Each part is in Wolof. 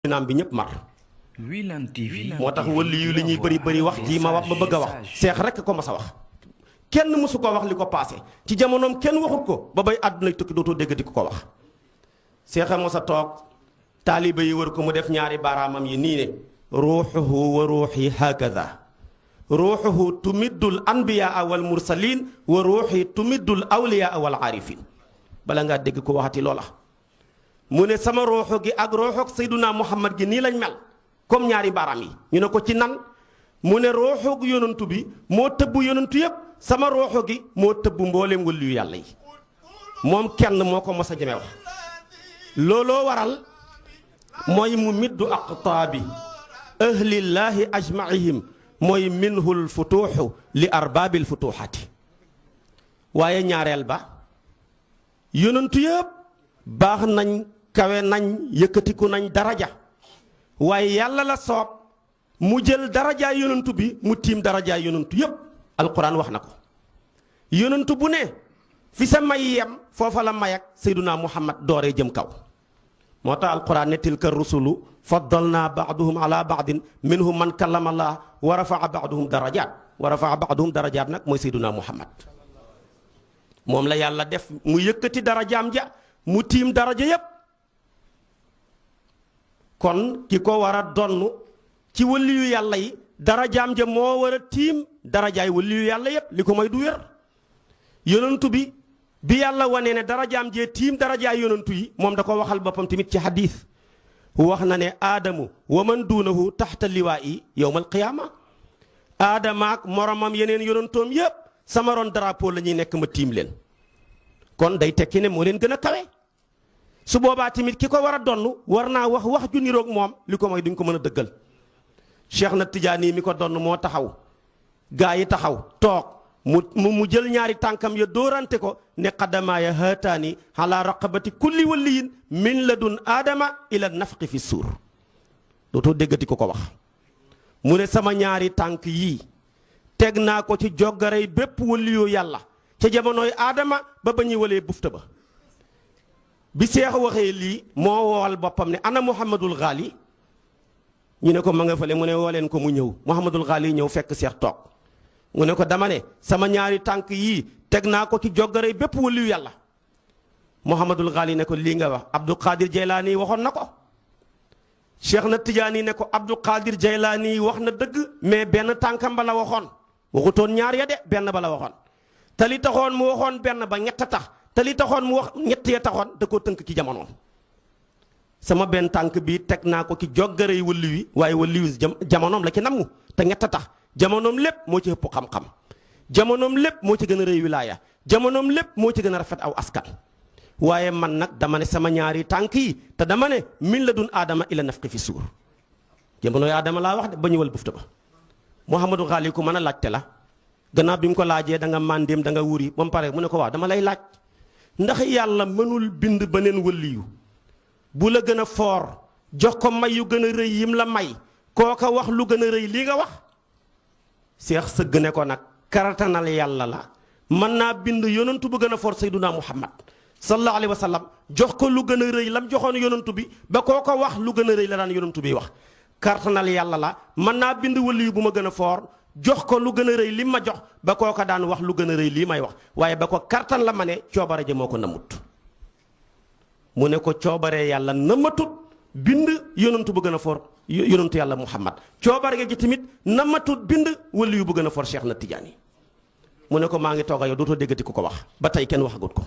naam bi ñëpp mar Wilane TV moo tax wëlli yu li ñuy bëri wax ji ma wax ba bëgg a wax seex rek ko mas a wax kenn mësu ko wax li ko paase ci jamonoom kenn waxut ko ba bay àdduna tukki dootoo déggati ko wax seexa mos a toog taaliba yi wër ko mu def ñaari baaraamam yi nii ne ruuxuhu wa ruuxi hakaza ruuxuhu tumiddul anbiyaa wal mursalin wa ruuxi tumiddul awliyaa wal aarifin bala ngaa dégg ko waxati loola mu ne sama ruuxu gi ak ruuxu Seydunaa Muhammad gi nii lañ mel comme ñaari baaraam yi ñu ne ko ci nan mu ne ruuxu yonantu bi moo tëbb yonantu yépp sama ruuxu gi moo tëbb mbooleem wëlliyu yàlla yi moom kenn moo ko mos a jëme wax looloo waral mooy mu middu aqtaabi ahlillaahi ajmaihim mooy minhul futuuxu li arbaabil futuuxaati waaye ñaareel ba yonantu yépp baax nañ kawe nañ yëkkatiku nañ daraja waaye yàlla la soob mu jël darajaay yonantu bi mu tiim darajaay yonantu yépp alquran wax na ko yonantu bu ne fi sa may yem foofa la may ak seyduna muhammad dooree jëm kaw moo tax alquran ne tilka rusulu faddalna baaduhum ala baadin minhum man kallama allah wa rafaa baaduhum darajaat nag mooy seyduna muhammad moom la yàlla def mu yëkkati darajaam ja mu tiim daraja yépp kon ki ko war a donn ci wëliyu yàlla yi darajaam ja moo war a tiim darajaay wëliyu yàlla yépp li ko may du wér yonantu bi yàlla wane ne darajaam jee tiim darajaay yonantu yi moom da ko waxal boppam tamit ci hadith wax na ne aadamu wa man duunahu taxta liwaa'i yawmal qiyaama aadama ak moromam yeneen yonantoom yépp sama ron drapeau la ñuy nekk ma tiim leen kon day tekki ne moo leen gën a kawe su boobaa tamit ki ko war a donn war naa wax ju niroog moom li ko mooy duñ ko mën a dëggal Cheikh na Tijaani mi ko donn moo taxaw gaa yi taxaw toog mu jël ñaari tànkam ya dóorante ko ne qadamaaya haataani ala raqabati kulli waliyin min ladun aadama ila nafqi fi suur dootoo déggati ko wax mu ne sama ñaari tànk yii teg naa ko ci joggarey bépp waliyu yàlla ca jamonooy aadama ba ñuy walee bufta ba bi seex waxee lii moo woowal boppam ne ana Muhammadul Ghali ñu ne ko ma nga fële mu ne woo leen ko mu ñëw Muhammadul Ghali ñëw fekk seex toog mu ne ko dama ne sama ñaari tànk yii teg naa ko ci joggarey bépp waliyu yàlla Muhammadul Ghali ne ko lii nga wax Abdul Qadir Jaylaani waxoon na ko Cheikh na Tijaani ne ko Abdul Qadir Jaylaani wax na dëgg mais benn tànkam ba la waxoon waxutoon ñaar ya de benn ba la waxoon te li taxoon mu waxoon benn ba ñett tax te li taxoon mu wax ñett ya taxoon da koo tënk ci jamonoom sama benn tànk bi teg naa ko ci joggarey wëlli wi waaye wëlli wi jamonoom la ci namu te ñett tax jamonoom lépp moo ci ëpp xam-xam jamonoom lépp moo ci gën a rëy wilaaya jamonoom lépp moo ci gën a rafet aw askan waaye man nag dama ne sama ñaari tànk yi te dama ne min la dun aadama ila nafqi fi suur jamonooy aadama laa wax de ba ñëwal bufta ba Muhammadu Ghali ku mën a laajte la gannaaw bi mu ko laajee da nga màndeem da nga wuri ba mu pare mu ne ko waaw dama lay laaj ndax yàlla mënul bind beneen wëliyu bu la gën a foor jox ko may yu gën a rëy yim la may kooka wax lu gën a rëy lii nga wax seex sëgg ne ko nag karatanal yàlla la mën naa bind yonantu bu gën a foor Seydunaa Muhammad sallallahu alayhi wa sallam jox ko lu gën a rëy lam joxoon yonantu bi ba kooka wax lu gën a rëy la daan yonantu bi wax karatanal yàlla la mën naa bind wëliyu bu ma gën a foor jox ko lu gën a rëy li ma jox ba kooka daan wax lu gën a rëy lii may wax waaye ba ko kartan la ma ne coobare ja moo ko namut mu ne ko coobaree yàlla namatut bind yonantu bu gën a for yonantu yàlla muhammad coobare gi tamit namatut bind wali yu bu gën a for Cheikh na Tijaani mu ne ko maa ngi toog a yow dootoo déggati ku ko wax ba tey kenn waxagut ko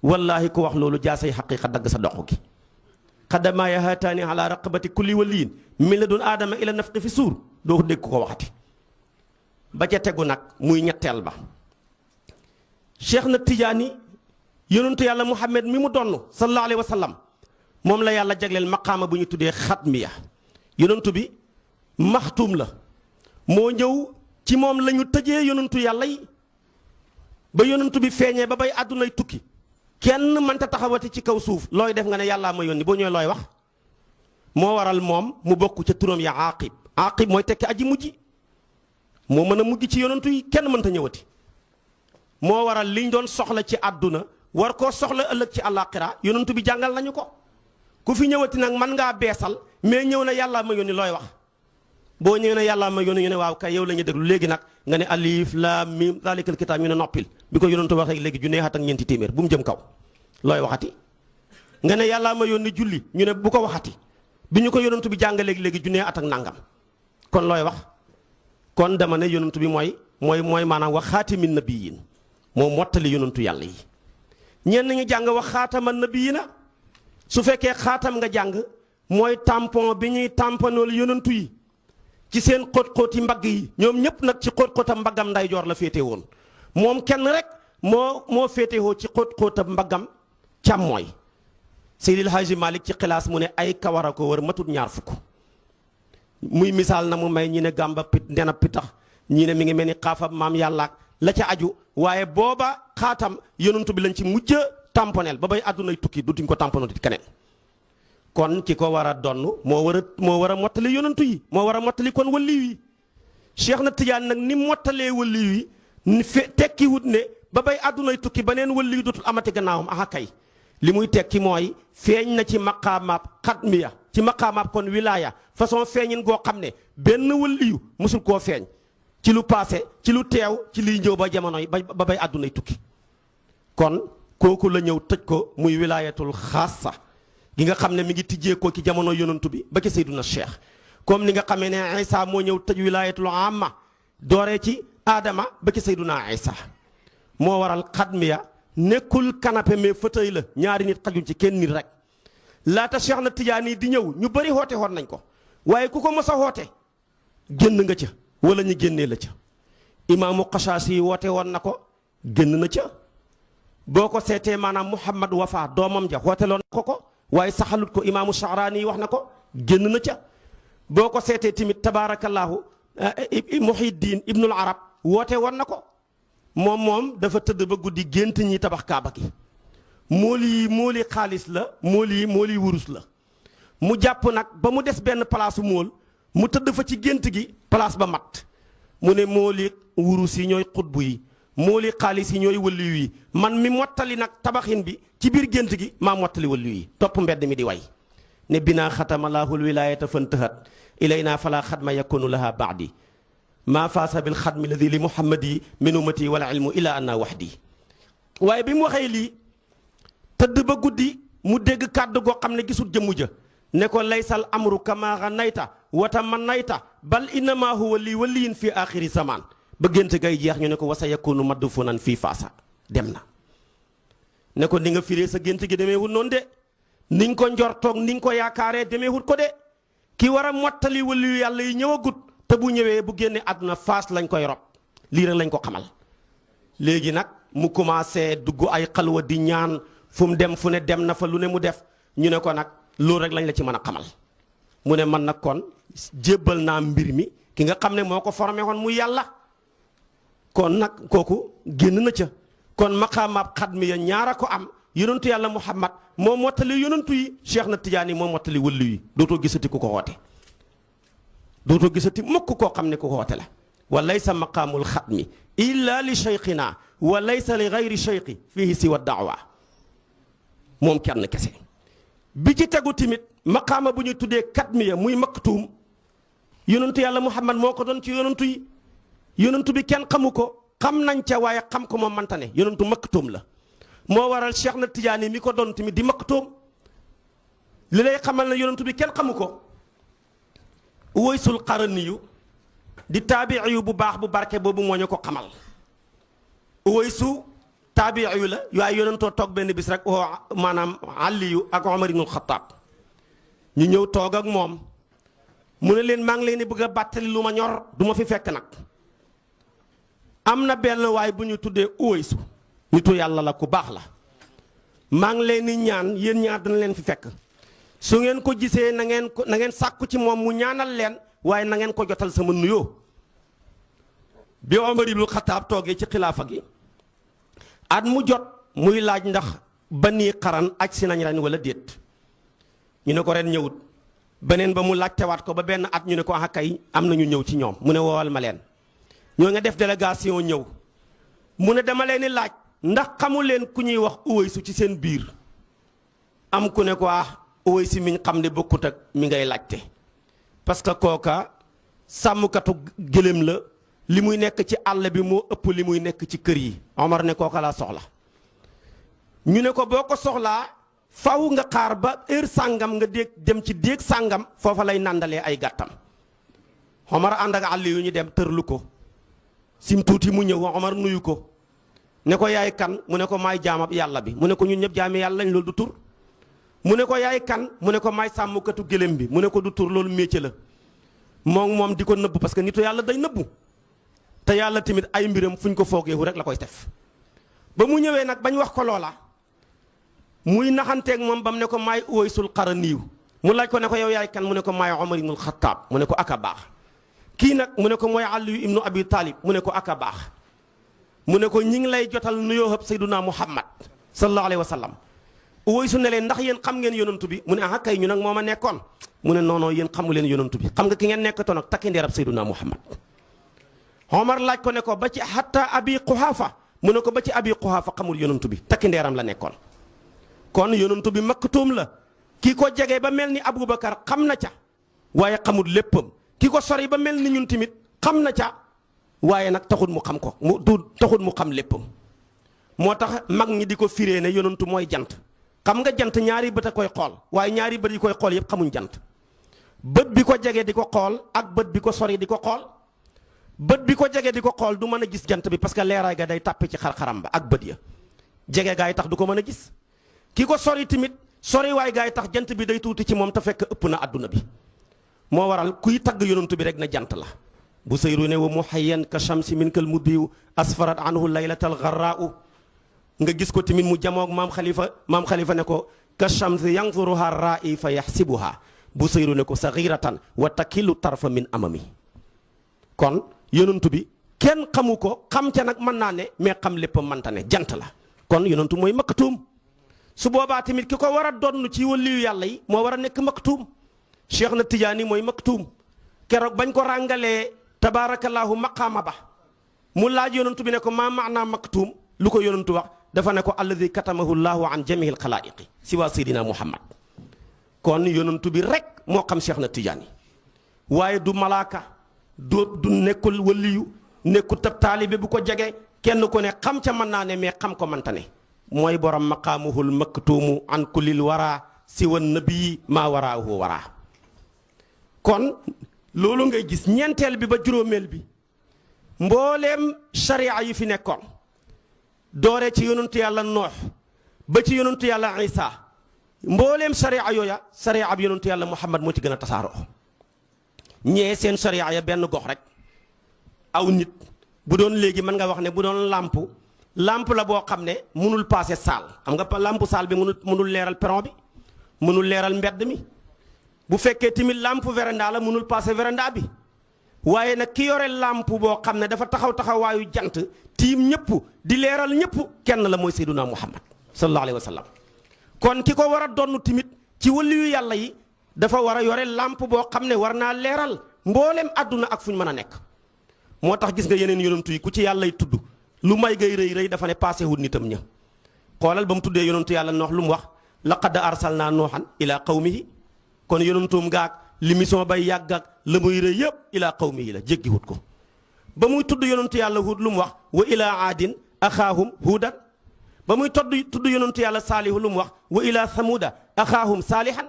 wallaahi ku wax loolu jaasay xaqiiqa dagg sa dox gi xadamaaya haataani ala raqabati kulli waliyin min la doon aadama ila nafqi fi suur doo ko dégg ku ko waxati ba ca tegu nag muy ñetteel ba Cheikh na Tijaani yonentu yàlla Muhammad mi mu donn sallallahu alayhi wa sallam moom la yàlla jagleel maqaama bu ñu tuddee xatmiya yonentu bi maxtuum la moo ñëw ci moom la ñu tëjee yonentu yàlla yi ba yonentu bi feeñee ba bay àddunay tukki kenn mënta taxawati ci kaw suuf looy def nga ne yàllaa ma yónni boo ñëwee looy wax moo waral moom mu bokk ca turam ya aqib mooy tekki aji mujj moo mën a mujj ci yonentu yi kenn mënta ñëwati moo waral liñ doon soxla ci àdduna war koo soxla ëllëg ci àllaaxira yonentu bi jàngal nañu ko ku fi ñëwati nag man ngaa beesal mais ñëw na yàllaa ma yónni looy wax boo ñëwee ne yàllaa ma yónni ñu ne waaw kay yow la ñuy déglu léegi nag nga ne alif laam miim zaalikal kitaab ñu ne noppil bi ko yonentu waxee léegi junne at ak ñeenti téeméer bu mu jëm kaw looy waxati nga ne yàllaa ma yónni julli ñu ne bu ko waxati bi ñu ko yonentu bi jàng léegi junne at ak nangam kon looy wax kon dama ne yonentu bi mooy maanaam wax xaatimin nabiyyin moo mottali yonentu yàlla yi ñenn ñu jàng wax xaataman nabiyyiina su fekkee xaatam nga jàng mooy tampon bi ñuy tamponool yonentu yi ci seen xóot-xóoti mbagg yi ñoom ñëpp nag ci xóot-xóotam mbaggam ndeyjoor la féete woon moom kenn rek moo féetewoo ci xóot-xóotam mbaggam càmmooy Seydil Haaji Malick ci xilaas mu ne ay kawara ko wër matut ñaar fukk muy misaal na mu may ñi ne gàmba ndena pitax ñi ne mi ngi mel ni xaafab maam yàlla la ca aju waaye booba xaatam yonentu bi lañ ci mujj tamponel ba bay àddunay tukki dutuñ ko tamponel di keneen kon ki ko war a donn moo war a mottali yonentu yi moo war a mottali kon waliyu yi Cheikh na Tidiane nag ni mottalee waliyu yi tekki wut ne ba bay àddunay tukki ba neen waliyu dutul amati gannaawam aha kay li muy tekki mooy feeñ na ci maqaamaab xatmiya ci maqaamaab kon wilaaya façon feeñin goo xam ne benn waliyu musul koo feeñ ci lu paase ci lu teew ci liy ñëw ba jamonoy ba bay àddunay tukki kon kooku la ñëw tëj ko muy wilaayatul xaasa gi nga xam ne mi ngi tijjee ko ci jamono yonantu bi ba ci Seyduna Cheikh comme ni nga xamee ne Isa moo ñëw tëj wilaayatul amma dooree ci Adama ba ci Seyduna Isa moo waral xadmiya nekkul canapé mais fauteuil la ñaari nit xajuñ ci kenn nit rek laata Cheikh na Tidiane di ñëw ñu bëri xoote woon nañ ko waaye ku ko mos a xoote génn nga ca wala ñu génnee la ca imaamu Xasaasi yi woote woon na ko génn na ca boo ko seetee maanaam Muhammad Wafa doomam ja xoote loon na ko waaye saxalut ko imaamu Sha'raani yi wax na ko génn na ca boo ko seetee tamit tabaarakallaahu Muhyiddin Ibnul Arab woote woon na ko moom dafa tëdd ba guddi gént ñi tabax kaaba gi mooli xaalis la mooli wurus la mu jàpp nag ba mu des benn palaasu mool mu tëdd fa ci gént gi place ba mat mu ne mooli wurus yi ñooy xutbu yi mooli xaalis yi ñooy wëlliyu yi man mi mottali nag tabaxin bi ci biir gént gi maa mottali wëlliyu yi topp mbedd mi di way ne binaa xatamalaahul wilaayata fantahat ilayna fala xadma yakunu laha baadi maa faasa bil xadmi ladi li muhammadi min ummati wala ilmu ila anna waxdi waaye bi mu waxee lii tëdd ba guddi mu dégg kàddu goo xam ne gisul jëmmu ja ne ko laysal amru kama ganayta wata manayta bal innama huwa lii waliyin fi axiri zaman ba gént gay jeex ñu ne ko wasa yakunu madfunan fii faasa dem na ne ko ni nga firee sa gént gi demeewul noonu de niñ ko njortoog niñ ko yaakaaree demeewul ko de ki war a mottali waliyu yàlla yi ñëwagut te bu ñëwee bu génne àdduna faas lañ koy rob lii rek lañ ko xamal léegi nag mu commencé dugg ay xalwa di ñaan fu mu dem fu ne dem na fa lu ne mu def ñu ne ko nag loolu rek lañ la ci mën a xamal mu ne man nag kon jébbal naa mbir mi ki nga xam ne moo ko formé woon muy yàlla kon nag kooku génn na ca kon maqaamaab xadmi ya ñaara ko am yonentu yàlla Muhammad moo mottali yonentu yi Cheikh na Tidiane moo mottali wëllu yi dootoo gisati ku ko woote dootoo gisati mukk koo xam ne ku ko woote la wa laysa maqaamul xadmi illa li cheikhina wa laysa li gayri cheikhi fihi siwa daawa moom kenn kese bi ci tegu tamit maqaama bu ñuy tuddee katmiya muy maktuum yonentu yàlla Muhammad moo ko doon ci yonentu yi yonentu bi kenn xamu ko xam nañ ca waaye xam ko moom manta ne yonentu maktuum la moo waral Cheikh na Tidiane mi ko doon tamit di maktuum li lay xamal ne yonentu bi kenn xamu ko Uwaysul Qaraniyu di taabiiyu bu baax bu barke boobu moo ñu ko xamal Uwaysu taabiiyu la waaye yonentoo toog benn bis rek oo maanaam Aliyu ak Omar ibnul Xataab ñu ñëw toog ak moom mu ne leen maa ngi leen di bëgg a bàttali lu ma ñor du ma fi fekk nag am na benn waay bu ñu tuddee Uwaysu nitu yàlla la ku baax la maa ngi leen di ñaan yéen ñaar dana leen fi fekk su ngeen ko gisee na ngeen sàkku ci moom mu ñaanal leen waaye na ngeen ko jotal sama nuyoo bi Omar ibnul Xataab toogee ci xilaafa gi at mu jot muy laaj ndax bani xaran aj si nañ ren wala déet ñu ne ko ren ñëwut beneen ba mu laajtewaat ko ba benn at ñu ne ko ah kay am na ñu ñëw ci ñoom mu ne woowal ma leen ñoo nga def délégation ñëw mu ne dama leen di laaj ndax xamu leen ku ñuy wax Uwaysu ci seen biir am ku ne ko Uways si miñ xam ne bokkut ak mi ngay laajte parce que kooka sàmmkatu gëléem la li muy nekk ci àll bi moo ëpp li muy nekk ci kër yi Omar ne kooka laa soxla ñu ne ko boo ko soxlaa faw nga xaar ba heure sàngam nga déeg dem ci déeg sàngam foofa lay nàndalee ay gàttam Omar ànd ak àll yu ñu dem tërlu ko sim tuuti mu ñëw Omar nuyu ko ne ko yaay kan mu ne ko maay jaamab yàlla bi mu ne ko ñun ñëpp jaami yàlla lañ loolu du tur mu ne ko yaay kan mu ne ko maay sàmmkatu gëléem bi mu ne ko du tur loolu métier la moom di ko nëbbu parce que nitu yàlla day nëbbu te yàlla tamit ay mbiram fuñ ko foogeewu rek la koy def ba mu ñëwee nag bañ wax ko loola muy naxanteeg moom ba mu ne ko maay Uwaysul Qaraniyu mu laaj ko ne ko yow yaay kan mu ne ko maay Omar ibnul Xattaab mu ne ko aka baax kii nag mu ne ko mooy Aliyu ibnu Abi Taalib mu ne ko aka baax mu ne ko ñi ngi lay jotal nuyoo hëb Sayyiduna Muhammad sallallahu alayhi wa sallam Uwaysu ne leen ndax yéen xam ngeen yonantu bi mu ne ah kay ñu nag moo ma nekkoon mu ne non non yéen xamu leen yonantu bi xam nga ki ngeen nekkatoon ak takki ndeerab Sayyiduna Muhammad Omar laaj ko ne ko ba ci hatta Abi Quhaafa mu ne ko ba ci Abi Quhaafa xamul yonantu bi takki ndeeram la nekkoon kon yonantu bi maktuum la ki ko jege ba mel ni Aboubacar xam na ca waaye xamul léppam ki ko sori ba mel ni ñun tamit xam na ca waaye nag taxul mu xam ko mu du taxul mu xam léppam moo tax mag ñi di ko firee ne yonantu mooy jant xam nga jant ñaari bët a koy xool waaye ñaari bët yi koy xool yëpp xamuñ jant bët bi ko jege di ko xool ak bët bi ko sori di ko xool bët bi ko jege di ko xool du mën a gis jant bi parce que leeraay ga day tàppe ci xar-xaram ba ak bët ya jege gaa yi tax du ko mën a gis ki ko sori tamit sori waay gaa yi tax jant bi day tuuti ci moom te fekk ëpp na àdduna bi moo waral kuy tagg yonantu bi rek na jant la bu sayru ne wa muhayyan ka shamsi min kal mudiw asfarat anhu laylatal gharraa'u nga gis ko tamit mu jamoog maam xalifa ne ko ka shamsi yanzuruha ra'i fa yaxsibuha bu sayru ne ko saghiratan wa takillu tarfa min amami kon yonantu bi kenn xamu ko xam ca nag mën naa ne mais xam lépp mënta ne jant la kon yonantu mooy maktuum su boobaa tamit ki ko war a donn ci waliyu yàlla yi moo war a nekk maktuum Cheikh na Tijaani mooy maktuum keroog bañ ko ràngalee tabaarakallaahu maqaama ba mu laaj yonantu bi ne ko maa maanaa maktuum lu ko yonantu wax dafa ne ko alladi katamahu llaahu an jamihi alxalaa'iqi siwa seydina Muhammad kon yonantu bi rek moo xam Cheikh na Tijaani waaye du malaaka du nekkul waliyu nekkul tab taalibe bu ko jege kenn ku ne xam ca mën naa ne mais xam ko mënta ne mooy borom maqaamuhul maktuumu an kullil wara siwa nabii maa waraahu wara kon loolu ngay gis ñeenteel bi ba juróomeel bi mbooleem sharia yi fi nekkoon doore ci yonentu yàlla noox ba ci yonentu yàlla isa mbooleem sharia yooya sharia ab yonentu yàlla muhammad moo ci gën a tasaaroo ñee seen sharia ya benn gox rek aw nit bu doon léegi mën nga wax ne bu doon làmp la boo xam ne mënul passé saal xam nga làmpu saal bi mënul leeral peron bi mënul leeral mbedd mi bu fekkee tamit làmp véranda la mënul passé véranda bi waaye nag ki yore làmp boo xam ne dafa taxawaayu jant tiim ñëpp di leeral ñëpp kenn la mooy Seyduna Muhammad sallallahu alayhi wa sallam kon ki ko war a donn tamit ci waliyu yàlla yi dafa war a yore làmp boo xam ne war naa leeral mboolem àdduna ak fu ñu mën a nekk moo tax gis nga yeneen yonantu yi ku ci yàllay tudd lu may gay rëy dafa ne passé wut nitam ña xoolal ba mu tuddee yonantu yàlla noox lu mu wax laqad arsalnaa nooxan ila qawmihi kon yonantuum gaag li mission bay yàgg ak la muy rëy yëpp ila qawmihi la jéggi wut ko ba muy tudd yonantu yàlla huud lu mu wax wa ila aadin axaahum huudan ba muy tudd yonantu yàlla saalihu lu mu wax wa ila samuuda axaahum saalihan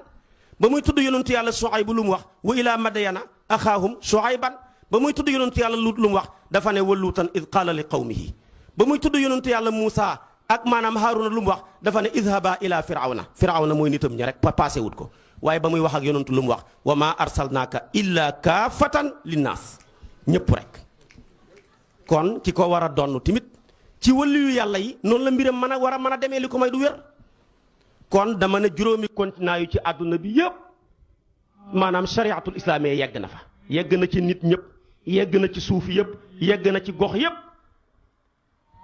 ba muy tudd yonantu yàlla Shuayb lu mu wax wa ila madyana axaahum Shuayban ba muy tudd yonantu yàlla Luut lu mu wax dafa ne wa luutan id qaala li qawmihi ba muy tudd yonantu yàlla Muusa ak maanaam Haaruna lu mu wax dafa ne idhaba ila firawna mooy nitam ña rek passé wut ko waaye ba muy wax ak yonantu lu mu wax wa maa arsalnaaka illa kaafatan linnaas ñëpp rek kon ki ko war a donn tamit ci waliyu yàlla yi noonu la mbiram mën a war a mën a demee li ko may du wér kon dama ne juróomi continent yu ci àdduna bi yëpp maanaam shariatul islaamiyya yegg na fa yegg na ci nit ñëpp yegg na ci suuf yëpp yegg na ci gox yëpp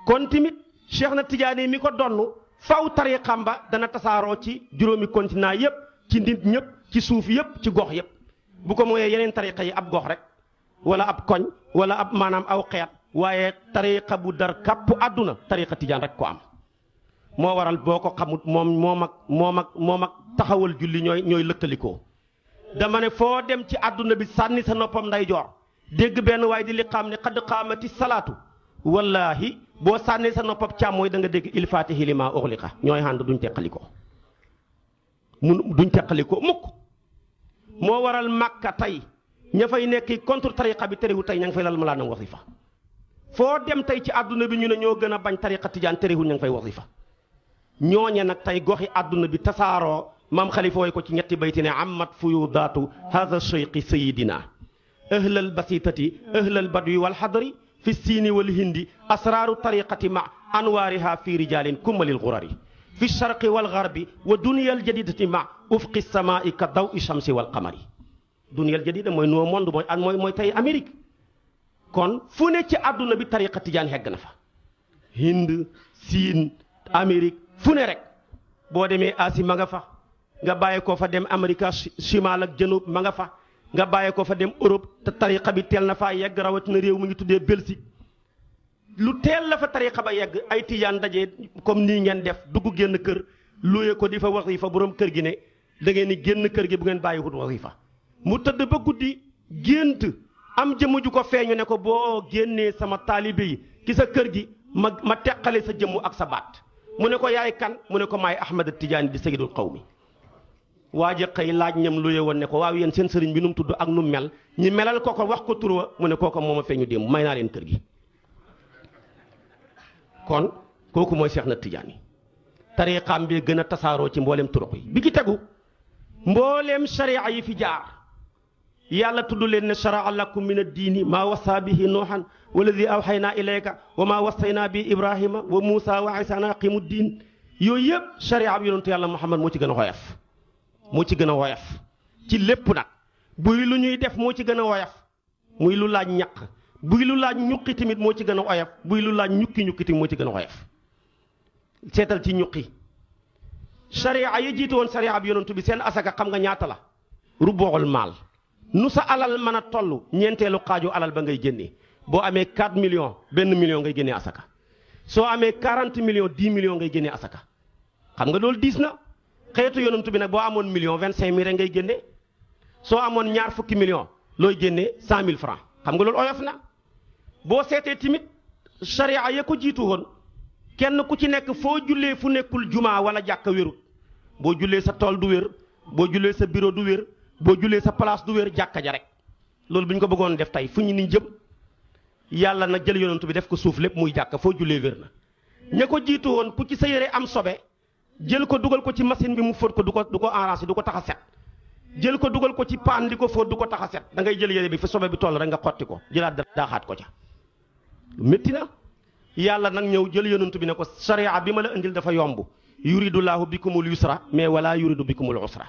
kon tamit Cheikh na Tijaani mi ko donn faw tariqam ba dana tasaaroo ci juróomi continent yëpp ci nit ñëpp ci suuf yëpp ci gox yëpp bu ko mooyee yeneen tariqa yi ab gox rek wala ab koñ wala ab maanaam aw xeet waaye tariqa bu dar kàpp àdduna tariqa tijaan rek ko am moo waral boo ko xamut moom ak taxawal julli ñooy lëkkalikoo dama ne foo dem ci àdduna bi sànni sa noppam ndeyjoor dégg benn waaye di li xam ne xadd qaamati salaatu wallaahi boo sànnee sa noppam càmmooy da nga dégg il faatihi limaa ughliqa ñooy ànd duñ teqalikoo duñ teqalikoo mukk moo waral Makka tey ña fay nekk contre tariqa bi terewul tey ña ngi fay lal malaanam wasifa foo dem tey ci àdduna bi ñu ne ñoo gën a bañ tariqa tijaan terewul ña ngi fay wasifa ñooñe nag tey goxi àdduna bi tasaaroo maam xalifa way ko ci ñetti bayti ne amat fuyudaatu hada cheyqi sayidina ahlal basitati ahlal badwi wal xadri fi siini wal hindi asraaru tariqati ma anwaariha fi rijalin kummalil gurari fi sharqi wal garbi wa duniyal jadidati ma ufqi samaai ka daw i shamsi wal qamari duniyal jadida mooy nouveau monde mooy tey Amérique kon fu ne ci àdduna bi tariqa tijaan hegg na fa Hind Siin Amérique fu ne rek boo demee Asie ma nga fa nga bàyyi ko fa dem Amérique chimal ak janub ma nga fa nga bàyyi ko fa dem Europe te tariqa bi teel na faa yegg rawatina réew mu ngi tuddee Belgique lu teel la fa tariqa ba yegg ay tijaan daje comme nii ngeen def dugg génn kër luye ko di fa wasifa borom kër gi ne da ngeen ni génn kër gi bu ngeen bàyyi wut wasifa mu tëdd ba guddi gént am jëmm ju ko feeñu ne ko boo génnee sama taalibe yi ci sa kër gi ma teqale sa jëmm ak sa baat mu ne ko yaay kan mu ne ko maay Ahmad Tijaani di sayyidul qawmi waaja xëy laaj ñam luye woon ne ko waaw yéen seen sëriñ bi nu mu tudd ak nu mel ñi melal ko wax ko turwa mu ne kooko mooma feeñu démb may naa leen kër gi kon kooku mooy Seex na Tijaani tariqaam bi gën a tasaaroo ci mbooleem turuq yi bi ci tegu mbooleem sharia yi fi jaar yàlla tudd leen ne sharaa lakum min ad-diini maa wasaa bihi nuuhan walladi awxaynaa ilayka wa maa wasaynaa bi ibrahima wa muusa wa isa an aqimu diin yooyu yëpp sharia bi yonentu yàlla Muhammad moo ci gën a woyof moo ci gën a woyof ci lépp nag buy lu ñuy def moo ci gën a woyof muy lu laaj ñaq buy lu laaj ñuqi tamit moo ci gën a woyof buy lu laaj ñukki tamit moo ci gën a woyof seetal ci ñuqi sharia yi jiitu woon sharia bi yonentu bi seen asaka xam nga ñaata la ruboxul maal nu sa alal mën a toll ñeenteelu xaaju alal ba ngay génnee boo amee 4 millions benn million ngay génnee asaka soo amee 40 millions 10 millions ngay génnee asaka xam nga loolu diis na xeetu yonantu bi nag boo amoon million 25 000 rek ngay génnee soo amoon ñaar fukki millions looy génnee 100 000 francs xam nga loolu oyof na boo seetee tamit sharia ya ko jiitu woon kenn ku ci nekk foo jullee fu nekkul jumaa wala jàkka wérut boo jullee sa tool du wér boo jullee sa bureau du wér boo jullee sa place du wér jàkka ja rek loolu bu ñu ko bëggoon def tey fu ñu ni jëm yàlla nag jël yonantu bi def ko suuf lépp muy jàkka foo jullee wér na ña ko jiitu woon ku ci sa yére am sobe jël ko dugal ko ci machine bi mu fóot ko du ko arrangé du ko tax a set jël ko dugal ko ci paan di ko fóot du ko tax a set da ngay jël yére bi fi sobe bi toll rek nga xotti ko jëlaat daaxaat ko ca métti na yàlla nag ñëw jël yonantu bi ne ko sharia bi ma la indil dafa yomb yuridullahu bikumul yusra mais wala yuridu bikumul usra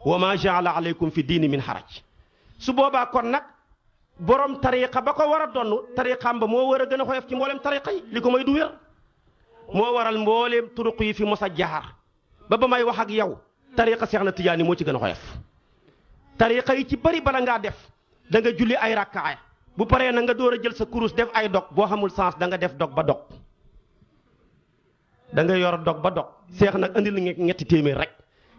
wa ma jaala aleykum fi diini min haraj su boobaa kon nag borom tariqa ba ko war a donn tariqaam ba moo war a gën a xoyof ci mboolem tariqa yi li ko may du wér moo waral mbooleem turuq yi fi mos a jaar ba may wax ak yow tariqa Seex na Tijaani moo ci gën a xoyof tariqa yi ci bari bala ngaa def da nga julli ay rakkaaya bu paree na nga door a jël sa kurus def ay dog boo xamul sens da nga def dog ba dog da nga yor dog ba dog seex nag andil la ñetti téeméer rek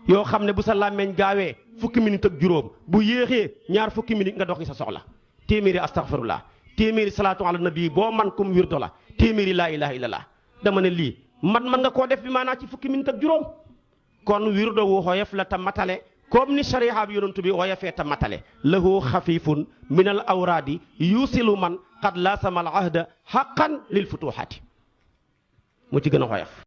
yoo xam ne bu sa làmmeñ gaawee fukki minute ak juróom bu yéexee ñaar fukki minute nga doxi sa soxla téeméeri astaghfirullah téeméeri salaatu ala nabi boo man kum wirdo la téeméeri laa ilaha illallah dama ne lii man nga koo def bi maanaa ci fukki minute ak juróom kon wirdo wu xoyof la ta matale comme ni shariha bi yonantu bi xoyofee ta matale lahu xafifun min al awraadi yusilu man qad laasama al ahda haqqan lil futuhaati mu ci gën a xoyof